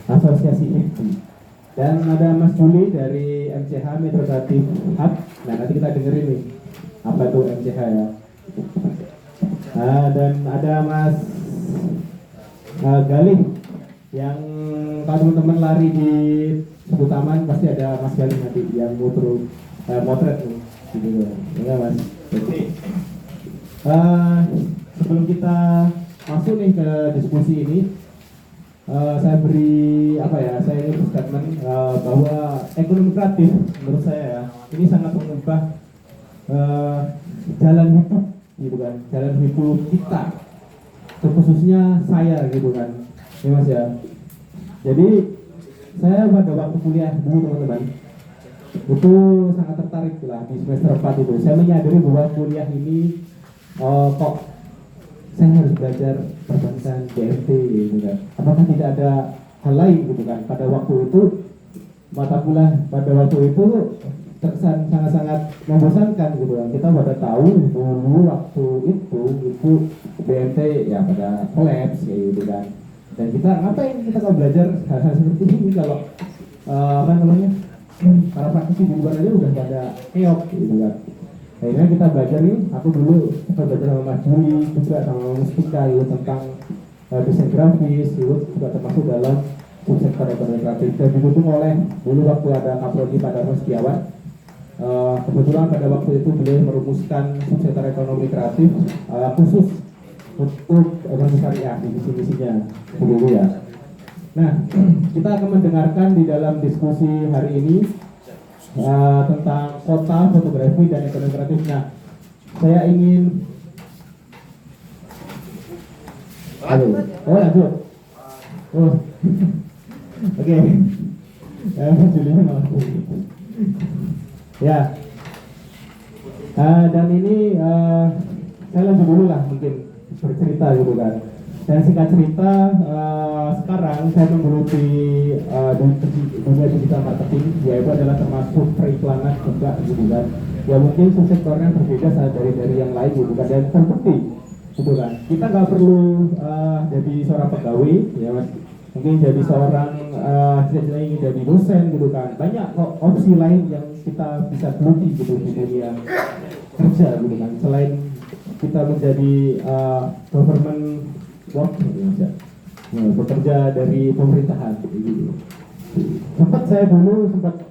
Asosiasi IFPI. Dan ada Mas Juli dari MCH Metro Creative Hub. Nah, nanti kita dengerin nih apa itu MCH ya. Dan ada Mas Galih yang kalau teman-teman lari di Suku Taman pasti ada Mas Galih nanti yang motret nih. Gitu. Ya Mas. Oke. Sebelum kita masuk nih ke diskusi ini, saya beri saya ingin statement bahwa ekonomi kreatif menurut saya ya, ini sangat mengubah jalan hidup gitu kan, jalan hidup kita, khususnya saya gitu kan, ya Mas ya. Jadi saya pada waktu kuliah dulu teman-teman itu sangat tertarik lah di semester 4 itu. Saya menyadari bahwa kuliah ini kok saya harus belajar perbandingan BMT gitu kan. Apakah tidak ada hal lain gitu kan? Pada waktu itu mata kuliah pada waktu itu terkesan sangat-sangat membosankan gitu kan. Kita pada tahu dulu waktu itu BMT ya pada collapse kayak gitu kan. Dan kita ngapain kita kalau belajar hal-hal seperti ini kalau para praktisi di luar aja udah pada keok gitu kan. Akhirnya kita belajar nih, aku dulu kita belajar sama Mas Juli juga sama Mas Pika gitu, tentang desain grafis gitu, juga termasuk dalam subsektor ekonomi kreatif. Dan didukung oleh dulu waktu ada Kaprodi pada Mas Setiawan. Kebetulan pada waktu itu beliau merumuskan subsektor ekonomi kreatif khusus untuk ekonomi syariah di misi-misinya dulu ya. Nah, kita akan mendengarkan di dalam diskusi hari ini tentang kota, fotografi, dan ekonomi kreatif. Nah, saya ingin lanjut. Oke. Julinya malah ya. Dan ini saya lanjut dulu lah mungkin bercerita gitu kan. Dan singkat cerita, sekarang saya menggeluti dunia digital marketing, yaitu adalah termasuk periklanan juga gitu kan. Ya mungkin subsektornya berbeda dari yang lain gitu kan, dan terbukti gitu kan. Kita nggak perlu jadi seorang pegawai, ya Mas. Mungkin jadi seorang ingin jadi dosen gitu kan. Banyak kok opsi lain yang kita bisa geluti gitu di dunia kerja gitu kan. Selain kita menjadi government work ya, bekerja dari pemerintahan gitu. Saya dulu sempat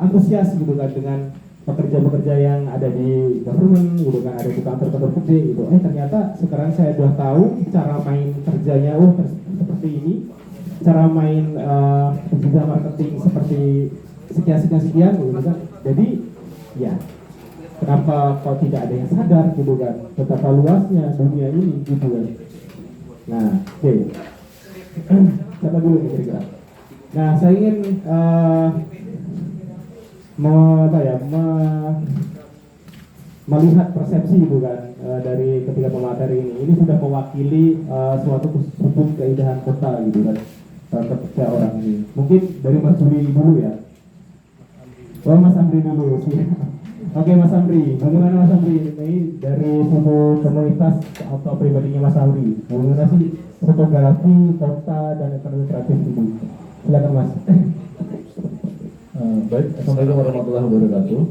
antusias gitu kan dengan pekerja-pekerja yang ada di government gitu kan, ada di kantor-kantor gede gitu. Ternyata sekarang saya sudah tahu cara main kerjanya seperti ini, cara main digital marketing seperti sekian gitu kan. Jadi ya kenapa kok tidak ada yang sadar gitu kan betapa luasnya dunia ini gitu kan. Nah, oke. Siapa dulu nih kira-kira? Nah, saya ingin melihat persepsi gitu kan dari ketiga pemateri ini. Ini sudah mewakili suatu sudut keindahan kota gitu kan ketiga orang ini. Mungkin dari Mas Juli dulu ya. Mas Amri dulu sih. Oke Mas Amri, bagaimana Mas Amri ini dari sudut komunitas atau pribadinya Mas Amri? Bagaimana sih fotografi, kota, dan ekonomi kreatif itu? Silakan Mas. Baik, Assalamualaikum warahmatullahi wabarakatuh.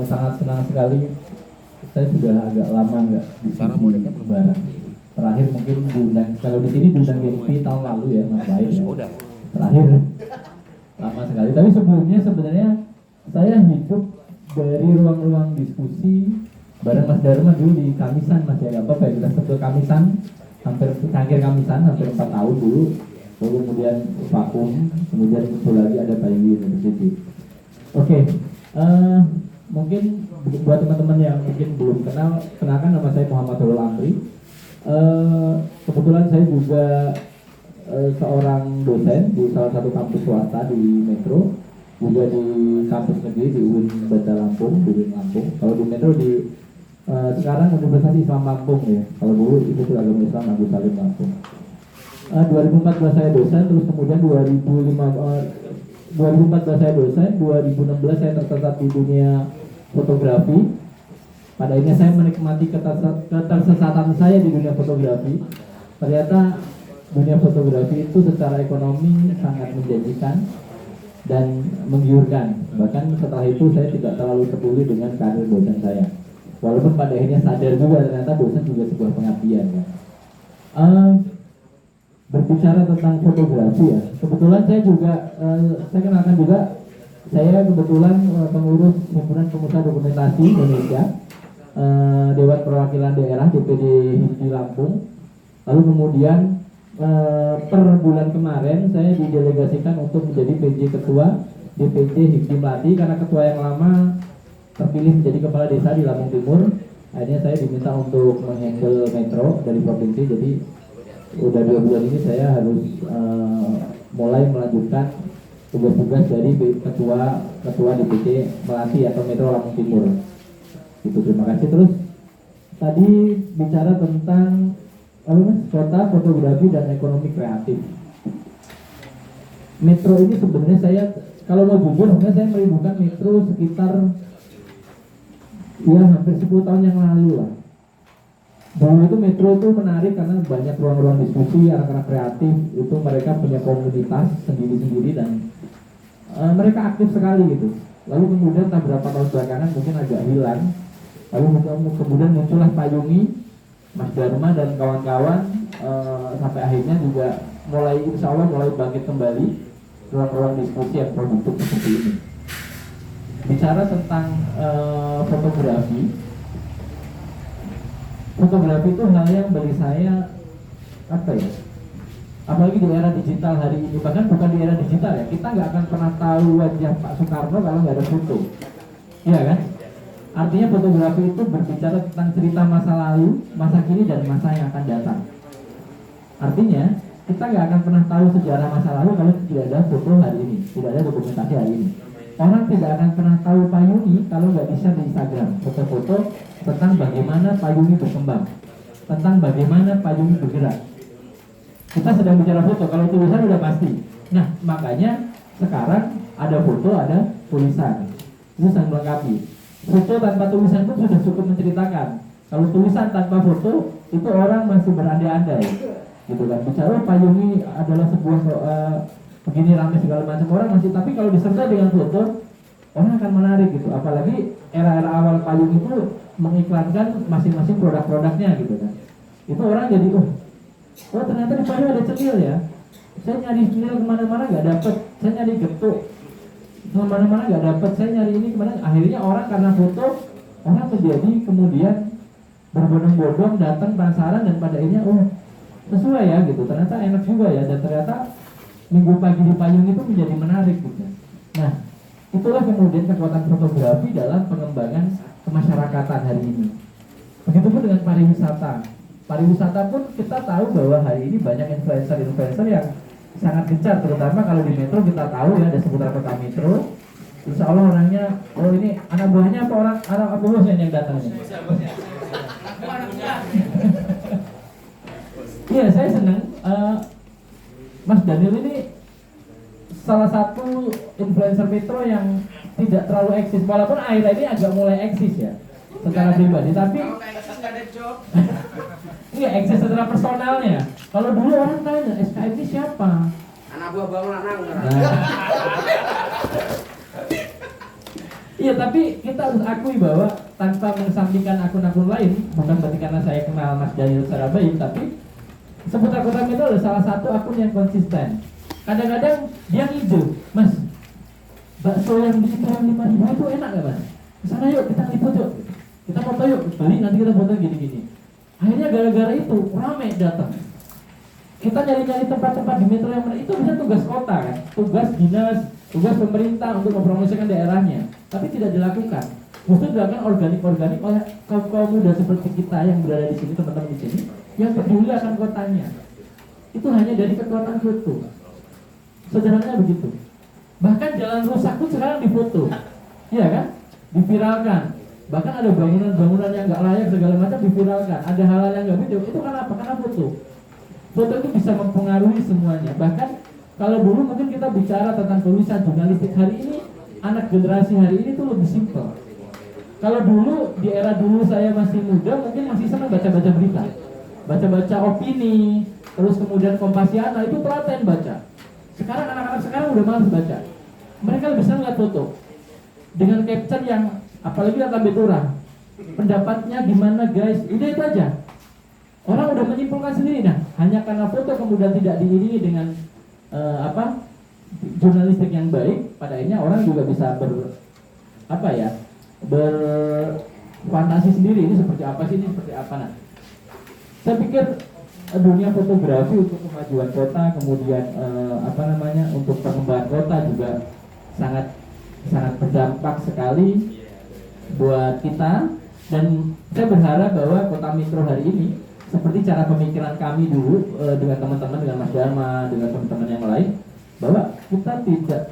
Sangat senang sekali. Saya sudah agak lama nggak di Lebaran. Terakhir mungkin bulan, kalau di sini bulan Gempi tahun lalu ya Mas Baik ya. Terakhir lama sekali. Tapi sebelumnya sebenarnya saya hidup dari ruang-ruang diskusi bareng Mas Dharma dulu di Kamisan Mas ya. Apa ya, kita sebut Kamisan hampir Kamisan hampir 4 tahun dulu. Lalu kemudian vakum, kemudian muncul lagi ada Bayi University. Oke, mungkin buat teman-teman yang mungkin belum kenal, kenalkan nama saya Muhammad Holul Amri. Kebetulan saya juga seorang dosen di salah satu kampus swasta di Metro, juga di kampus negeri di UIN Banda Lampung, di UIN Lampung. Kalau di Metro di sekarang Universitas Islam Lampung ya. Kalau dulu Institut Agama Islam Agus Salim Lampung. 2014 saya dosen, terus kemudian 2014 saya dosen, 2016 saya tersesat di dunia fotografi. Pada akhirnya saya menikmati ketersesatan saya di dunia fotografi. Ternyata dunia fotografi itu secara ekonomi sangat menjanjikan dan menggiurkan. Bahkan setelah itu saya tidak terlalu peduli dengan karir dosen saya. Walaupun pada akhirnya sadar juga ternyata dosen juga sebuah pengabdian. Ya. Berbicara tentang fotografi ya, kebetulan saya juga saya kenalkan juga, saya kebetulan pengurus Himpunan Pengusaha Dokumentasi Indonesia, Dewan Perwakilan Daerah DPD HIMSI Lampung. Lalu kemudian per bulan kemarin saya didelegasikan untuk menjadi PJ Ketua DPD HIMSI Melati karena ketua yang lama terpilih menjadi kepala desa di Lampung Timur. Akhirnya saya diminta untuk menghandle metro dari provinsi, jadi udah 2 bulan ini saya harus mulai melanjutkan tugas-tugas dari ketua DPD Melati atau Metro Lampung Timur. Itu terima kasih. Terus tadi bicara tentang kota fotografi dan ekonomi kreatif. Metro ini sebenarnya saya kalau mau jujur sebenarnya saya merindukan Metro sekitar ya hampir 10 tahun yang lalu lah. Dulu itu Metro itu menarik karena banyak ruang-ruang diskusi anak-anak kreatif, itu mereka punya komunitas sendiri-sendiri dan mereka aktif sekali gitu. Lalu kemudian entah berapa tahun belakangan mungkin agak hilang. Lalu kemudian muncullah Payungi, Mas Dharma dan kawan-kawan, sampai akhirnya juga mulai insya Allah mulai bangkit kembali ruang-ruang diskusi yang produktif seperti ini. Bicara tentang fotografi itu hal yang bagi saya apa ya? Apalagi di era digital hari ini, bahkan bukan di era digital ya, kita nggak akan pernah tahu wajah Pak Soekarno kalau nggak ada foto, iya kan? Artinya fotografi itu berbicara tentang cerita masa lalu, masa kini dan masa yang akan datang. Artinya kita nggak akan pernah tahu sejarah masa lalu kalau tidak ada foto hari ini, tidak ada dokumentasi hari ini. Orang tidak akan pernah tahu Payungi kalau nggak di-share di Instagram foto-foto tentang bagaimana Payungi berkembang, tentang bagaimana Payungi bergerak. Kita sedang bicara foto, kalau tulisan udah pasti. Nah, makanya sekarang ada foto, ada tulisan. Itu saling melengkapi. Foto tanpa tulisan pun sudah cukup menceritakan. Kalau tulisan tanpa foto, itu orang masih berandai-andai. Gitu kan. Bicara Payungi adalah sebuah begini ramai segala macam orang masih, tapi kalau disertai dengan foto, orang akan menarik gitu. Apalagi era-era awal Payungi itu mengiklankan masing-masing produk-produknya gitu kan. Itu orang jadi oh ternyata di Payung ada cenil ya. Saya nyari cenil kemana-mana nggak dapet. Saya nyari getuk kemana-mana nggak dapet. Saya nyari ini kemana. Akhirnya orang karena foto, orang menjadi kemudian berbondong-bondong datang penasaran dan pada akhirnya sesuai ya gitu. Ternyata enak juga ya, dan ternyata minggu pagi di Payung itu menjadi menarik gitu. Nah, itulah kemudian kekuatan fotografi dalam pengembangan kemasyarakatan hari ini. Begitupun dengan pariwisata. Pariwisata pun kita tahu bahwa hari ini banyak influencer-influencer yang sangat gencar, terutama kalau di Metro kita tahu ya ada seputar kota Metro. Insya Allah orangnya, ini anak buahnya apa orang anak bosnya yang datang ini? Iya, saya senang. Mas Daniel ini salah satu influencer Metro yang tidak terlalu eksis, walaupun akhir ini agak mulai eksis ya secara pribadi, tapi iya eksis secara personalnya. Kalau dulu orang tanya SKM ini siapa? Anak buah bangun anak. Iya, tapi kita harus akui bahwa tanpa mengesampingkan akun-akun lain, bukan berarti karena saya kenal Mas Daniel secara baik, tapi seputar kota Metro adalah salah satu akun yang konsisten. Kadang-kadang dia ngide, Mas, bakso yang di situ yang 5.000 itu enak gak Mas? Kesana yuk, kita liput yuk, kita foto yuk, balik nanti kita foto gini-gini. Akhirnya gara-gara itu rame datang. Kita nyari-nyari tempat-tempat di Metro yang itu bisa tugas kota kan, tugas dinas, tugas pemerintah untuk mempromosikan daerahnya, tapi tidak dilakukan. Justru dilakukan organik-organik oleh kaum muda seperti kita yang berada di sini, teman-teman di sini, yang peduli akan kotanya. Itu hanya dari kekuatan foto. Sederhananya begitu. Bahkan jalan rusak pun sekarang difoto, iya kan? Diviralkan. Bahkan ada bangunan-bangunan yang nggak layak segala macam diviralkan. Ada hal-hal yang nggak video. Itu karena apa? Karena foto. Foto itu bisa mempengaruhi semuanya. Bahkan kalau dulu mungkin kita bicara tentang tulisan jurnalistik, hari ini anak generasi hari ini tuh lebih simpel. Kalau dulu di era dulu saya masih muda mungkin masih senang baca-baca berita. baca-baca opini, terus kemudian Kompasiana itu telaten baca. Sekarang anak-anak sekarang udah malas baca. Mereka lebih senang lihat foto dengan caption yang apalagi lihat lambe turang. Pendapatnya gimana guys? Udah itu aja. Orang udah menyimpulkan sendiri. Nah, hanya karena foto kemudian tidak diiringi dengan jurnalistik yang baik, pada akhirnya orang juga bisa berfantasi sendiri, ini seperti apa sih, ini seperti apa. Nah, saya pikir dunia fotografi untuk kemajuan kota, kemudian untuk pengembangan kota juga sangat berdampak sekali buat kita. Dan saya berharap bahwa Kota Metro hari ini seperti cara pemikiran kami dulu dengan teman-teman, dengan Mas Dharma, dengan teman-teman yang lain, bahwa kita tidak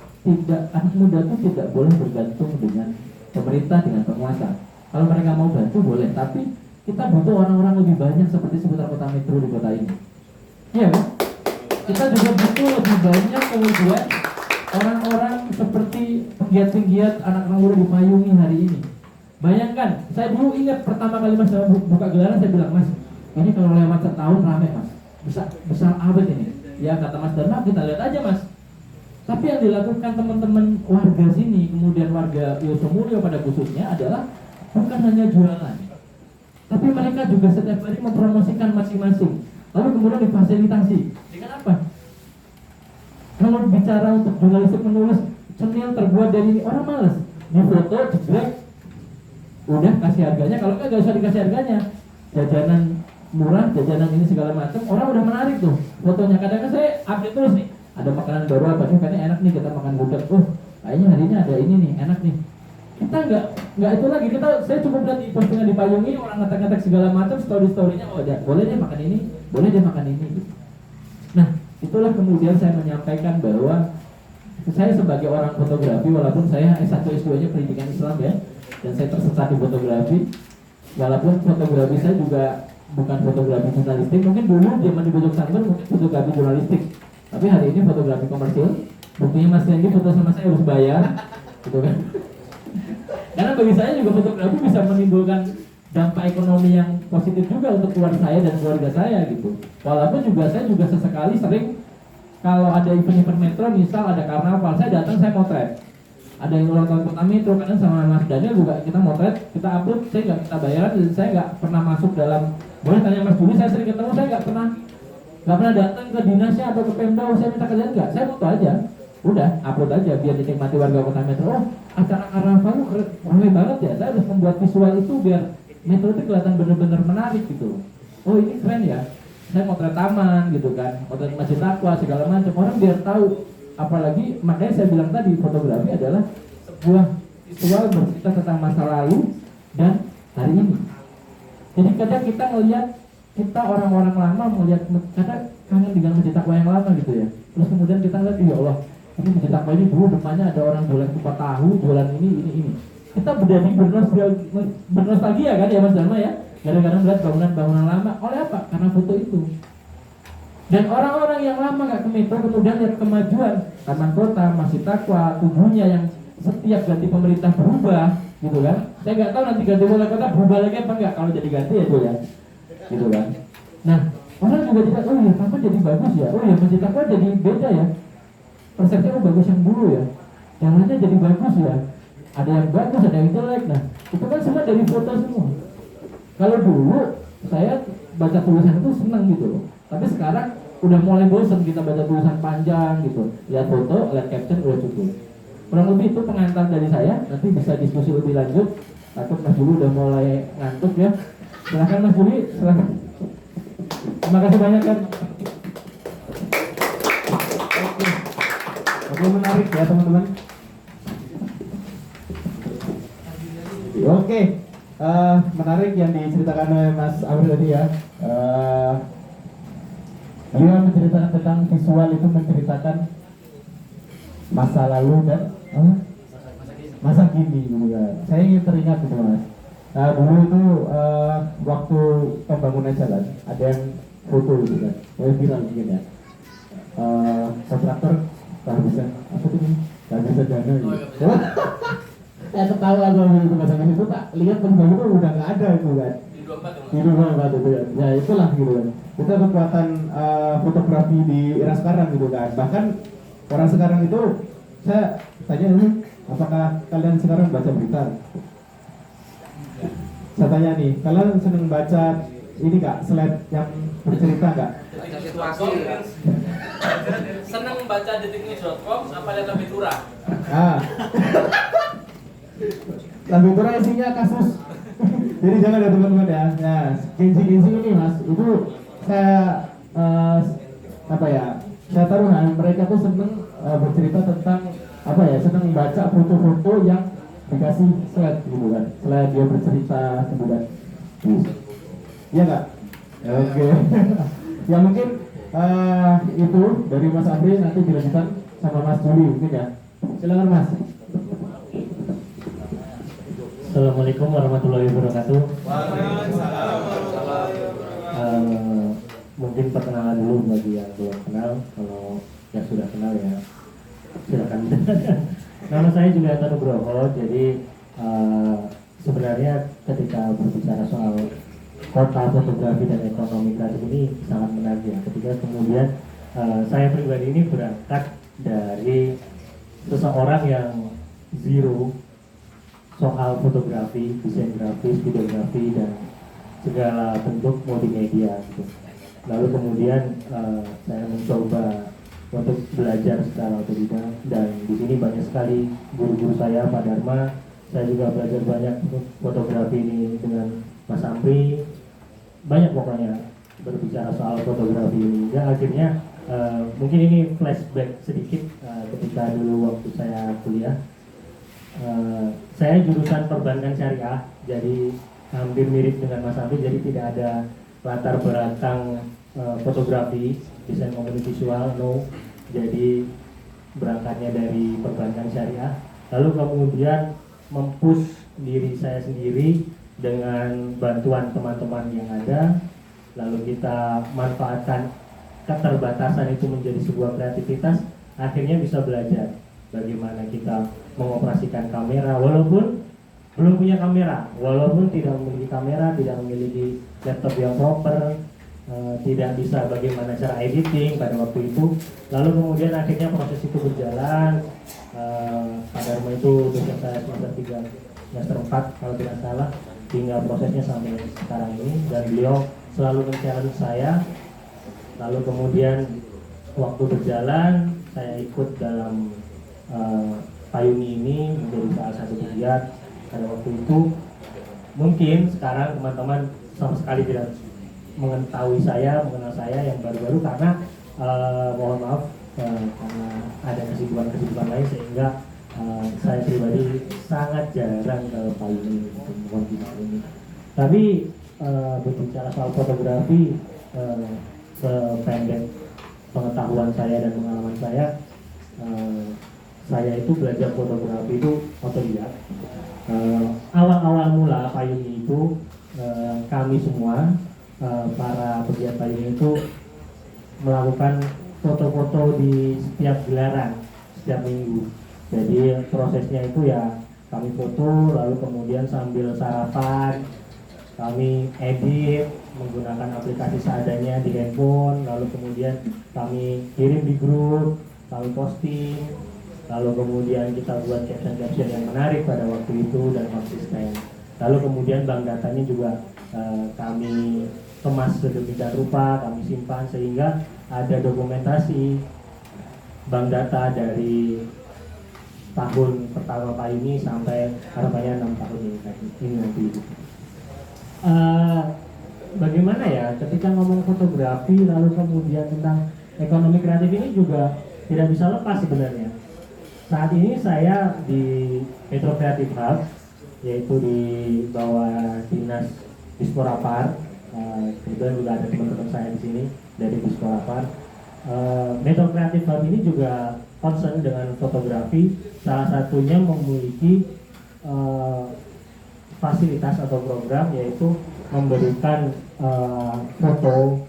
anak muda itu tidak boleh bergantung dengan pemerintah, dengan penguasa. Kalau mereka mau bantu boleh, tapi kita butuh orang-orang lebih banyak seperti seputar Kota Metro di kota ini. Iya kan? Kita juga butuh lebih banyak kemudian orang-orang seperti penggiat-penggiat anak-anak muda di Payungi hari ini. Bayangkan, saya dulu ingat pertama kali Mas buka gelaran, saya bilang, Mas, ini kalau lewat setahun rame Mas, besar abad ini. Ya kata Mas Dharma, kita lihat aja Mas. Tapi yang dilakukan teman-teman warga sini, kemudian warga Yosomulyo pada khususnya adalah bukan hanya jualan, tapi mereka juga setiap hari mempromosikan masing-masing. Lalu kemudian difasilitasi. Dengan apa? Kalau bicara untuk jurnalistik menulis cenil terbuat dari ini, orang males. Di foto, jebrek, udah kasih harganya. Kalau nggak usah dikasih harganya. Jajanan murah, jajanan ini segala macam, orang udah menarik tuh fotonya. Kadang-kadang saya update terus nih, ada makanan baru apa nih, kayaknya enak nih kita makan gudeg. Kayaknya hari ini ada ini nih, enak nih. Kita nggak itu lagi, saya cukup lihat di postingan di Payungi, orang ngetek-ngetek segala macam, story-storynya, boleh deh makan ini, boleh deh makan ini. Nah, itulah kemudian saya menyampaikan bahwa saya sebagai orang fotografi, walaupun saya S1 S2-nya pendidikan Islam ya, dan saya tersesat di fotografi, walaupun fotografi saya juga bukan fotografi jurnalistik, mungkin dulu zaman di Bojong Sangber mungkin fotografi jurnalistik, tapi hari ini fotografi komersil. Buktinya Mas Randy foto sama saya harus bayar, gitu kan? Karena bagi saya juga fotografi bisa menimbulkan dampak ekonomi yang positif juga untuk keluarga saya dan keluarga saya gitu. Walaupun juga saya juga sesekali sering kalau ada event-event Metro, misal ada karnaval, saya datang, saya motret. Ada yang ulang tahun Kota Metro, kadang sama Mas Daniel juga kita motret, kita upload, saya nggak minta bayaran, dan saya nggak pernah masuk dalam. Boleh tanya Mas Budi, saya sering ketemu, saya nggak pernah datang ke dinasnya atau ke Pemda, saya minta kerjaan nggak, saya foto aja, udah upload aja biar dinikmati warga Kota Metro. Oh, acara karnaval ramai banget ya, saya harus membuat visual itu biar Metro itu kelihatan benar-benar menarik gitu. Oh ini keren ya, saya motret taman gitu kan, motret Masjid Taqwa segala macam, orang biar tahu. Apalagi makanya saya bilang tadi, fotografi adalah sebuah visual bercerita tentang masa lalu dan hari ini. Jadi kadang kita melihat, kita orang-orang lama melihat, kadang kangen dengan Masjid Taqwa yang lama gitu ya. Terus kemudian kita lihat, ya Allah, ini Masjid Taqwa ini dulu depannya ada orang jualan kupat tahu, jualan ini. Kita menjadi bernostalgia kan ya Mas Dharma ya, gara-gara melihat bangunan-bangunan lama. Oleh apa? Karena foto itu. Dan orang-orang yang lama nggak ke Metro kemudian lihat kemajuan Taman Kota, Masjid Taqwa, tubuhnya yang setiap ganti pemerintah berubah, gitu kan? Saya nggak tahu nanti ganti wali kota berubah lagi apa nggak, kalau jadi ganti ya itu ya, gitu kan? Nah, orang juga tidak, oh ya Taman jadi bagus ya, oh ya Masjid Taqwa jadi beda ya, persepsinya bagus yang dulu ya, yang lainnya jadi bagus ya, ada yang bagus, ada yang jelek. Nah, itu kan semua dari foto semua. Kalau dulu saya baca tulisan itu senang gitu loh. Tapi sekarang udah mulai bosan kita baca tulisan panjang gitu. Lihat foto, lihat caption udah cukup. Kurang lebih itu pengantar dari saya. Nanti bisa diskusi lebih lanjut. Takut Mas Juli udah mulai ngantuk ya. Silahkan Mas Juli, silahkan. Terima kasih banyak kan. Oke, menarik ya teman-teman. Oke, menarik yang diceritakan oleh Mas Amir tadi ya. Beliau menceritakan tentang visual itu, menceritakan masa lalu dan masa kini gitu kan. Saya ingin teringat gitu Mas. Nah dulu itu waktu pembangunan jalan ada yang foto gitu kan, viral mungkin ya. Kontraktor kehabisan apa tuh? Kehabisan dana gitu. Saya ketawa kalau itu bahasa itu Pak. Lihat pembangunan udah nggak ada itu kan. hidup banget itu ya. Ya itulah gitu kan. Itu kekuatan fotografi di era sekarang gitu kan. Bahkan orang sekarang itu saya tanya dulu, apakah kalian sekarang baca berita? Saya tanya nih, kalian seneng baca ini kak, slide yang bercerita kak? Baca situasi. Seneng baca detiknews.com apa lihat lebih turah? Ah. Lebih kurang isinya kasus. Jadi jangan ya teman-teman ya. Nah, gengsi-gengsi ini mas, itu saya apa ya? Saya taruh mereka tuh seneng bercerita tentang apa ya? Seneng baca foto-foto yang dikasih slide gitu kan. Slide dia bercerita gitu kan. Iya nggak? Oke. Ya mungkin itu dari Mas Andri, nanti dilanjutkan sama Mas Juli mungkin ya. Silakan Mas. Assalamualaikum warahmatullahi wabarakatuh. Mungkin perkenalan dulu bagi yang belum kenal. Kalau yang sudah kenal ya silakan. Nama saya Julianto Nugroho. Jadi sebenarnya ketika berbicara soal kota fotografi dan ekonomi kreatif ini sangat menarik ya. Ketika kemudian saya pribadi ini berangkat dari seseorang yang zero soal fotografi, desain grafis, videografi dan segala bentuk multimedia gitu. Lalu kemudian saya mencoba untuk belajar secara otodidak, dan di sini banyak sekali guru-guru saya, Pak Dharma. Saya juga belajar banyak fotografi ini dengan Mas Amri. Banyak pokoknya berbicara soal fotografi ini. Ya akhirnya mungkin ini flashback sedikit ketika dulu waktu saya kuliah. Saya jurusan perbankan syariah, jadi hampir mirip dengan Mas Amri, jadi tidak ada latar belakang fotografi, desain komponen visual, no. Jadi berangkatnya dari perbankan syariah, lalu kemudian mempush diri saya sendiri dengan bantuan teman-teman yang ada, lalu kita manfaatkan keterbatasan itu menjadi sebuah kreativitas, akhirnya bisa belajar bagaimana kita mengoperasikan kamera, walaupun belum punya kamera, walaupun tidak memiliki kamera, tidak memiliki laptop yang proper, tidak bisa bagaimana cara editing pada waktu itu. Lalu kemudian akhirnya proses itu berjalan. Pada rumah itu dosen saya semester 3, semester 4 kalau tidak salah, hingga prosesnya sampai sekarang ini, dan beliau selalu men-challenge saya. Lalu kemudian waktu berjalan, saya ikut dalam payung ini menjadi salah satu pegiat pada waktu itu. Mungkin sekarang teman-teman sama sekali tidak mengetahui saya, mengenal saya yang baru-baru, karena mohon maaf karena ada kesibukan lain, sehingga saya pribadi sangat jarang ke payung ini, mohon maaf ini. Tapi berbicara soal fotografi, sependek pengetahuan saya dan pengalaman saya itu belajar fotografi itu otodidak. Awal-awal mula payung itu kami semua para pegiat payung itu melakukan foto-foto di setiap gelaran, setiap minggu. Jadi prosesnya itu ya kami foto, lalu kemudian sambil sarapan kami edit menggunakan aplikasi seadanya di handphone, lalu kemudian kami kirim di grup, kami posting, lalu kemudian kita buat caption-caption yang menarik pada waktu itu dan konsisten. Lalu kemudian bank datanya juga kami kemas sedemikian rupa, kami simpan sehingga ada dokumentasi bank data dari tahun pertama Pak ini sampai harapannya 6 tahun ini nanti. Bagaimana ya ketika ngomong fotografi lalu kemudian tentang ekonomi kreatif ini juga tidak bisa lepas sebenarnya. Saat ini saya di Metro Creative Hub, yaitu di bawah Dinas Disporapar. Kemudian juga ada teman-teman saya di sini dari Disporapar. Metro Creative Hub ini juga concern dengan fotografi. Salah satunya memiliki fasilitas atau program, yaitu memberikan foto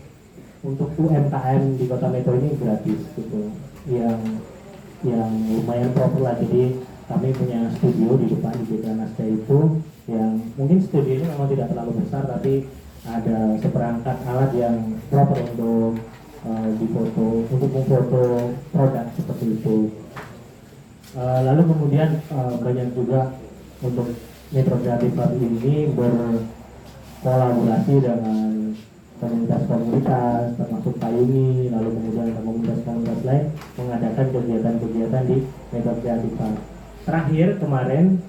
untuk UMKM di Kota Metro ini gratis gitu, yang lumayan proper lah. Jadi kami punya studio di depan di Gedung Nasda itu, yang mungkin studio ini memang tidak terlalu besar, tapi ada seperangkat alat yang proper untuk difoto, untuk memfoto produk seperti itu. Lalu kemudian banyak juga untuk Metro Creative Hub ini berkolaborasi dengan komunitas-komunitas termasuk Payuni, lalu kemudian komunitas-komunitas lain mengadakan kegiatan-kegiatan di Metro Creative Hub. Terakhir kemarin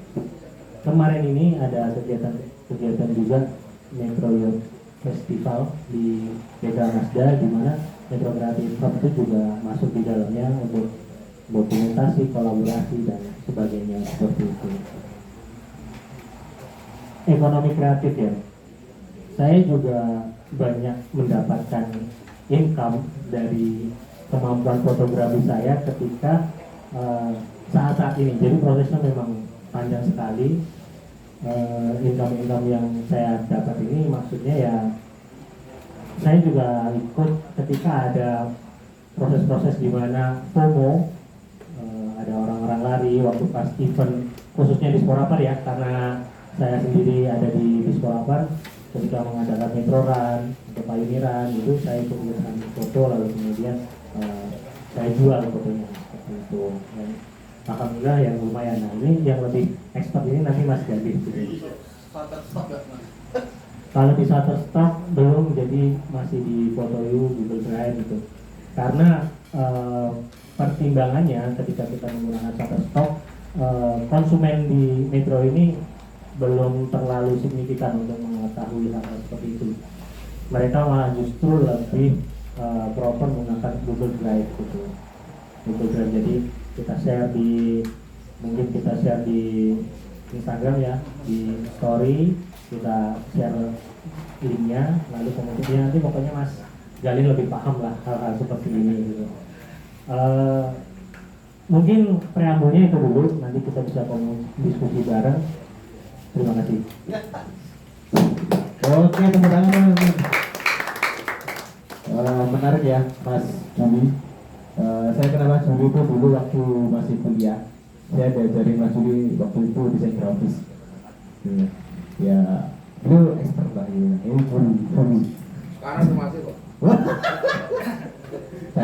ini ada kegiatan juga Metro Youth Festival di Beda Mazda, di mana Metro Creative Hub itu juga masuk di dalamnya untuk dokumentasi, kolaborasi dan sebagainya seperti itu. Ekonomi kreatif ya. Saya juga banyak mendapatkan income dari kemampuan fotografi saya ketika saat-saat ini. Jadi prosesnya memang panjang sekali. Income yang saya dapat ini maksudnya ya, saya juga ikut ketika ada proses-proses di mana FOMO, ada orang-orang lari waktu pas event khususnya di Sporapar ya, karena saya sendiri ada di Sporapar ketika mengadakan Metro Run atau Pioneeran itu saya ikut mengambil foto, lalu kemudian saya jual fotonya seperti itu. Dan alhamdulillah yang lumayan. Nah ini yang lebih expert ini nanti Mas Gandhi. Kalau di Shutterstock belum, jadi masih di PhotoU, Google Drive gitu. Karena pertimbangannya ketika kita menggunakan Shutterstock, konsumen di Metro ini belum terlalu signifikan untuk mengetahui hal seperti itu. Mereka malah justru lebih proper menggunakan Google Drive gitu. Google Drive, jadi kita share mungkin kita share di Instagram ya, di story kita share linknya, lalu kemudian nanti pokoknya Mas Galih lebih paham lah hal-hal seperti ini gitu. Mungkin preambulnya itu dulu, nanti kita bisa diskusi bareng. Terima kasih. Oke, tepuk tangan. Menarik ya Mas Juli. Saya kenal Mas Juli itu dulu waktu masih kuliah. Saya diajarin Mas Juli waktu itu desain grafis. Ya, itu expert lah ya. Ini Juli. Sekarang masih kok.